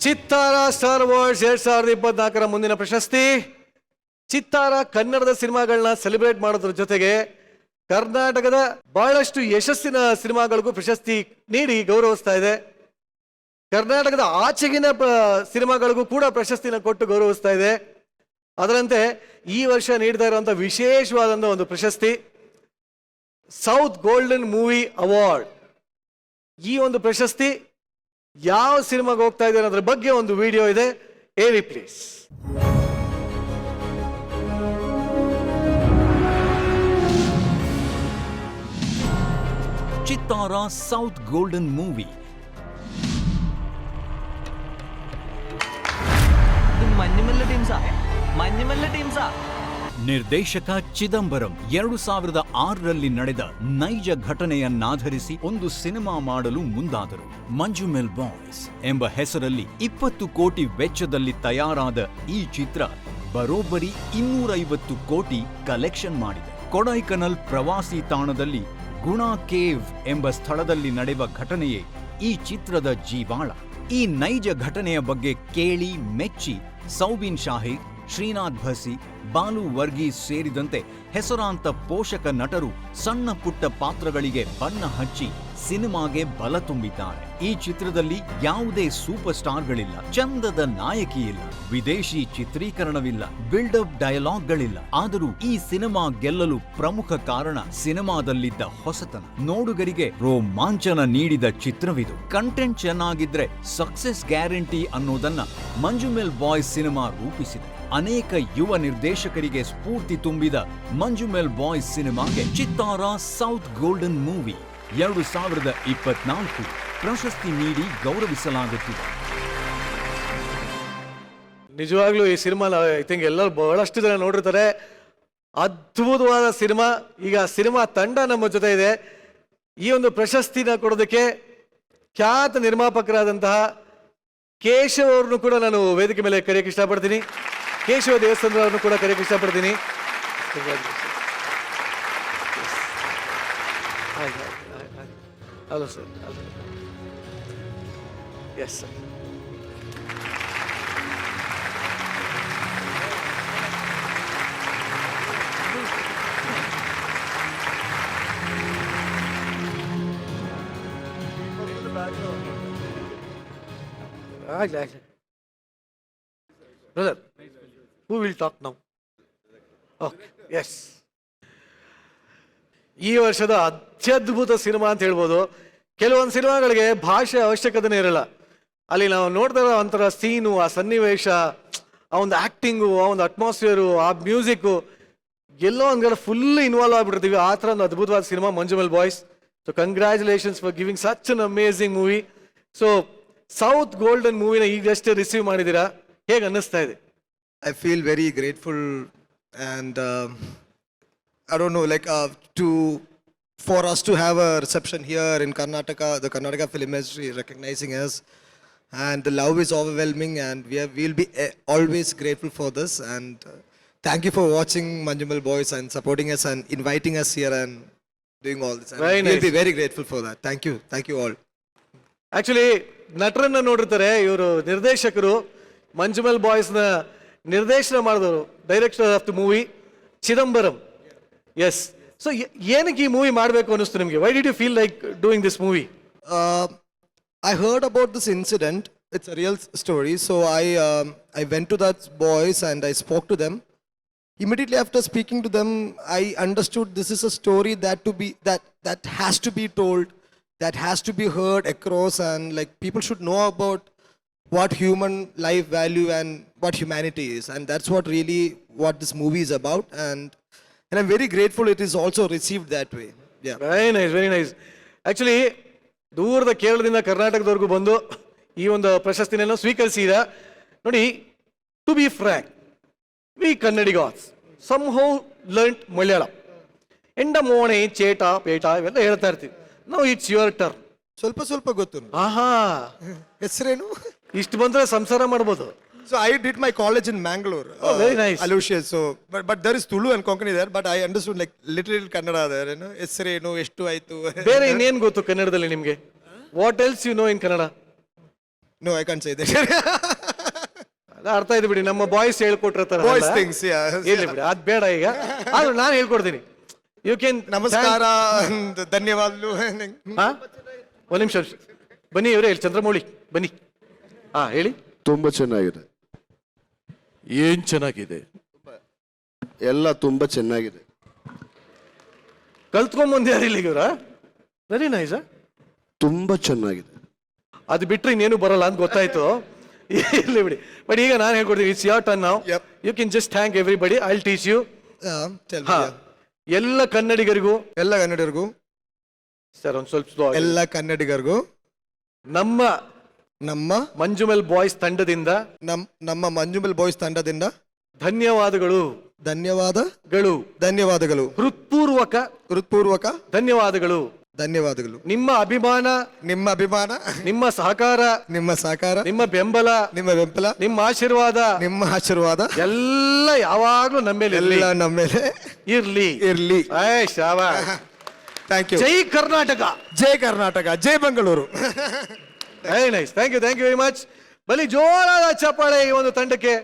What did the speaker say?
ಚಿತ್ತಾರ star awards 2024 ಮುಂದಿನ ಪ್ರಶಸ್ತಿ. ಚಿತ್ತಾರ ಕನ್ನಡದ ಸಿನಿಮಾಗಳನ್ನ ಸೆಲೆಬ್ರೇಟ್ ಮಾಡೋದ್ರ ಜೊತೆಗೆ ಕರ್ನಾಟಕದ ಬಹಳಷ್ಟು ಯಶಸ್ಸಿನ ಸಿನಿಮಾಗಳಿಗೂ ಪ್ರಶಸ್ತಿ ನೀಡಿ ಗೌರವಿಸ್ತಾ ಇದೆ. ಕರ್ನಾಟಕದ ಆಚೆಗಿನ ಸಿನಿಮಾಗಳಿಗೂ ಕೂಡ ಪ್ರಶಸ್ತಿನ ಕೊಟ್ಟು ಗೌರವಿಸ್ತಾ ಇದೆ. ಅದರಂತೆ ಈ ವರ್ಷ ನೀಡ್ತಾ ಇರುವಂತಹ ವಿಶೇಷವಾದಂತಹ ಒಂದು ಪ್ರಶಸ್ತಿ ಸೌತ್ ಗೋಲ್ಡನ್ ಮೂವಿ ಅವಾರ್ಡ್. ಈ ಒಂದು ಪ್ರಶಸ್ತಿ ಯಾವ ಸಿನಿಮಾಗೆ ಹೋಗ್ತಾ ಇದೆ ಅನ್ನೋದ್ರ ಬಗ್ಗೆ ಒಂದು ವಿಡಿಯೋ ಇದೆ, ಏರಿ ಪ್ಲೀಸ್. ಚಿತ್ತಾರ ಸೌತ್ ಗೋಲ್ಡನ್ ಮೂವಿ. ನಿರ್ದೇಶಕ ಚಿದಂಬರಂ 2006ರಲ್ಲಿ ನಡೆದ ನೈಜ ಘಟನೆಯನ್ನಾಧರಿಸಿ ಒಂದು ಸಿನಿಮಾ ಮಾಡಲು ಮುಂದಾದರು. ಮಂಜುಮೆಲ್ ಬಾಯ್ಸ್ ಎಂಬ ಹೆಸರಲ್ಲಿ 20 ಕೋಟಿ ವೆಚ್ಚದಲ್ಲಿ ತಯಾರಾದ ಈ ಚಿತ್ರ ಬರೋಬ್ಬರಿ 250 ಕೋಟಿ ಕಲೆಕ್ಷನ್ ಮಾಡಿದೆ. ಕೊಡೈಕನಲ್ ಪ್ರವಾಸಿ ತಾಣದಲ್ಲಿ ಗುಣಾ ಕೇವ್ ಎಂಬ ಸ್ಥಳದಲ್ಲಿ ನಡೆಯುವ ಘಟನೆಯೇ ಈ ಚಿತ್ರದ ಜೀವಾಳ. ಈ ನೈಜ ಘಟನೆಯ ಬಗ್ಗೆ ಕೇಳಿ ಮೆಚ್ಚಿ ಸೌಬಿನ್ ಶಾಹಿರ್, ಶ್ರೀನಾಥ್ ಭಸಿ, ಬಾಲು ವರ್ಗೀಸ್ ಸೇರಿದಂತೆ ಹೆಸರಾಂತ ಪೋಷಕ ನಟರು ಸಣ್ಣ ಪುಟ್ಟ ಪಾತ್ರಗಳಿಗೆ ಬಣ್ಣ ಹಚ್ಚಿ ಸಿನಿಮಾಗೆ ಬಲ ತುಂಬಿದ್ದಾರೆ. ಈ ಚಿತ್ರದಲ್ಲಿ ಯಾವುದೇ ಸೂಪರ್ ಸ್ಟಾರ್ಗಳಿಲ್ಲ, ಚಂದದ ನಾಯಕಿ ಇಲ್ಲ, ವಿದೇಶಿ ಚಿತ್ರೀಕರಣವಿಲ್ಲ, ಬಿಲ್ಡಪ್ ಡಯಲಾಗ್ಗಳಿಲ್ಲ. ಆದರೂ ಈ ಸಿನಿಮಾ ಗೆಲ್ಲಲು ಪ್ರಮುಖ ಕಾರಣ ಸಿನಿಮಾದಲ್ಲಿದ್ದ ಹೊಸತನ. ನೋಡುಗರಿಗೆ ರೋಮಾಂಚನ ನೀಡಿದ ಚಿತ್ರವಿದು. ಕಂಟೆಂಟ್ ಚೆನ್ನಾಗಿದ್ರೆ ಸಕ್ಸೆಸ್ ಗ್ಯಾರಂಟಿ ಅನ್ನೋದನ್ನ ಮಂಜುಮೆಲ್ ಬಾಯ್ಸ್ ಸಿನಿಮಾ ರೂಪಿಸಿದೆ. ಅನೇಕ ಯುವ ನಿರ್ದೇಶಕರಿಗೆ ಸ್ಫೂರ್ತಿ ತುಂಬಿದ ಮಂಜುಮೆಲ್ ಬಾಯ್ಸ್ ಸಿನಿಮಾಗೆ ಚಿತ್ತಾರ ಸೌತ್ ಗೋಲ್ಡನ್ ಮೂವಿ 2024 ಪ್ರಶಸ್ತಿ ನೀಡಿ ಗೌರವಿಸಲಾಗುತ್ತಿದೆ. ನಿಜವಾಗ್ಲೂ ಈ ಸಿನಿಮಾ ಐ ಥಿಂಕ್ ಎಲ್ಲರೂ ಬಹಳಷ್ಟು ಜನ ನೋಡಿರ್ತಾರೆ. ಅದ್ಭುತವಾದ ಸಿನಿಮಾ. ಈಗ ಸಿನಿಮಾ ತಂಡ ನಮ್ಮ ಜೊತೆ ಇದೆ. ಈ ಒಂದು ಪ್ರಶಸ್ತಿನ ಕೊಡೋದಕ್ಕೆ ಖ್ಯಾತ ನಿರ್ಮಾಪಕರಾದಂತಹ ಕೇಶವ್ ಅವ್ರನ್ನು ಕೂಡ ನಾನು ವೇದಿಕೆ ಮೇಲೆ ಕರೆಯಕ್ಕೆ ಇಷ್ಟಪಡ್ತೀನಿ. ಕೇಶವ ದೇವಸ್ಥಾನ ಅವ್ರನ್ನು ಕೂಡ ಕರೆಯಕ್ಕೆ ಇಷ್ಟಪಡ್ತೀನಿ. Hello sir. Yes sir. Brother, who will talk now? Okay, yes. ಈ ವರ್ಷದ ಅತ್ಯದ್ಭುತ ಸಿನಿಮಾ ಅಂತ ಹೇಳ್ಬೋದು. ಕೆಲವೊಂದು ಸಿನಿಮಾಗಳಿಗೆ ಭಾಷೆ ಅವಶ್ಯಕತೆನೇ ಇರಲ್ಲ. ಅಲ್ಲಿ ನಾವು ನೋಡ್ತಾ ಇರೋ ಒಂಥರ ಸೀನು, ಆ ಸನ್ನಿವೇಶ, ಆ ಒಂದು ಆಕ್ಟಿಂಗು, ಆ ಒಂದು ಅಟ್ಮಾಸ್ಫಿಯರು, ಆ ಮ್ಯೂಸಿಕ್ಕು ಎಲ್ಲೋ ಒಂದು ಕಡೆ ಫುಲ್ ಇನ್ವಾಲ್ವ್ ಆಗ್ಬಿಟ್ಟಿರ್ತೀವಿ. ಆ ಥರ ಒಂದು ಅದ್ಭುತವಾದ cinema Manjummel Boys. So congratulations for giving such an amazing movie. So south golden ಮೂವಿನ ಈಗಷ್ಟೇ ರಿಸೀವ್ ಮಾಡಿದ್ದೀರಾ, ಹೇಗೆ ಅನ್ನಿಸ್ತಾ ಇದೆ? I feel very grateful and I don't know, like for us to have a reception here in Karnataka, the Karnataka Film Industry recognizing us, and the love is overwhelming, and we'll be always grateful for this. And thank you for watching Manjumal Boys and supporting us and inviting us here and doing all this. And we'll be very grateful for that. Thank you all. Actually ನಟರನ್ನ ನೋಡಿರ್ತಾರೆ, ಇವರು ನಿರ್ದೇಶಕರು. ಮಂಜುಮೆಲ್ ಬಾಯ್ಸ್ನ ನಿರ್ದೇಶನ ಮಾಡಿದವರು director of the movie Chidambaram. Yes. So ಏನಕ್ಕೆ ಈ movie ಮಾಡಬೇಕು ಅನ್ನಿಸ್ತು ನಿಮಗೆ? Why did you feel like doing this movie? I heard about this incident. It's a real story. So I went to that boys and I spoke to them. Immediately after speaking to them, I understood this is a story that has to be told, that has to be heard across, and like people should know about what human life value and what humanity is, and that's what this movie is about, and I'm very grateful it is also received that way. Yeah, very nice. Actually ದೂರದ ಕೇರಳದಿಂದ ಕರ್ನಾಟಕದವರೆಗೂ ಬಂದು ಈ ಒಂದು ಪ್ರಶಸ್ತಿನೆಲ್ಲ ಸ್ವೀಕರಿಸಿದ ನೋಡಿ. To be frank, we Kannadigas somehow learnt Malayalam. ಎಂಡ ಮೋಣೆ ಚೇಟ ಪೇಟ ಇವೆಲ್ಲ ಹೇಳ್ತಾ ಇರ್ತೀವಿ. Now it's your turn. ಸ್ವಲ್ಪ ಗೊತ್ತು. ಆಹಾ, ಹೆಸರೇನು? ಇಷ್ಟು ಬಂದ್ರೆ ಸಂಸಾರ ಮಾಡ್ಬೋದು. So I did my college in Mangalore. Oh, very nice. Aloysius. So, but there is Tulu and Konkani there. But I understood like little Kannada there. You know, ಹೆಸರೇನು, ಎಷ್ಟು ಆಯ್ತು. ಬೇರೆ ಇನ್ನೇನು ಗೊತ್ತು ಕನ್ನಡದಲ್ಲಿ ನಿಮಗೆ? What else you know in Kannada? No, I can't say that. ಅದ್ ಅರ್ಥ ಇದೆ ಬಿಡಿ, ನಮ್ಮ ಬಾಯ್ಸ್ ಹೇಳ್ಕೊಟ್ಟಿರ್ತಾರ. Boys things, yeah. ಇಲ್ಲಿ ಬಿಡಿ, ಅದ್ ಬೇಡ ಈಗ. ಆದ್ರೂ ನಾನು ಹೇಳ್ಕೊಡ್ತೀನಿ. You can. ನಮಸ್ಕಾರ, ಧನ್ಯವಾದಗಳು. ಒಂದ್ ನಿಮಿಷ ಬನ್ನಿ ಇವರೇ, ಇಲ್ಲಿ ಚಂದ್ರಮೌಳಿ ಬನ್ನಿ. ಹೇಳಿ. ತುಂಬಾ ಚೆನ್ನಾಗಿದೆ. ಏನ್ ಚೆನ್ನಾಗಿದೆ? ಎಲ್ಲ ತುಂಬಾ ಚೆನ್ನಾಗಿದೆ. ಕಲ್ತ್ಕೊಂಬಂದ್ಯಾರ ಇಲ್ಲಿಗೆ ಇವ್ರ? Very nice. ತುಂಬಾ ಚೆನ್ನಾಗಿದೆ. ಅದು ಬಿಟ್ರೆ ಇನ್ನೇನು ಬರಲ್ಲ ಅಂತ ಗೊತ್ತಾಯ್ತು. ಇರ್ಲಿ ಬಿಡಿ. ಬಟ್ ಈಗ ನಾನು ಹೇಳ್ಕೊಡ್ತೀನಿ, it's your turn now. Yep. You can just thank everybody. I will teach you. Tell me, yeah. ಎಲ್ಲ ಕನ್ನಡಿಗರಿಗೂ, ಎಲ್ಲ ಕನ್ನಡಿಗರಿಗೂ, ಸರ್ ಒಂದ್ ಸ್ವಲ್ಪ slow ಆಗಿ. ಎಲ್ಲ ಕನ್ನಡಿಗರಿಗೂ ನಮ್ಮ ನಮ್ಮ ಮಂಜುಮೆಲ್ ಬಾಯ್ಸ್ ತಂಡದಿಂದ ನಮ್ಮ ಮಂಜುಮೆಲ್ ಬಾಯ್ಸ್ ತಂಡದಿಂದ ಧನ್ಯವಾದಗಳು. ಧನ್ಯವಾದಗಳು. ಹೃತ್ಪೂರ್ವಕ ಧನ್ಯವಾದಗಳು. ನಿಮ್ಮ ಅಭಿಮಾನ, ನಿಮ್ಮ ಸಹಕಾರ, ನಿಮ್ಮ ಬೆಂಬಲ, ನಿಮ್ಮ ಆಶೀರ್ವಾದ ಎಲ್ಲ ಯಾವಾಗ್ಲೂ ನಮ್ಮ ಮೇಲೆ ಇರ್ಲಿ. ಶಾಬಾಷ್. Thank you. ಜೈ ಕರ್ನಾಟಕ. ಜೈ Bengaluru. Very nice. Thank you very much. ಬಲಿ ಜೋರಾದ ಚಪ್ಪಾಳೆ ಈ ಒಂದು ತಂಡಕ್ಕೆ.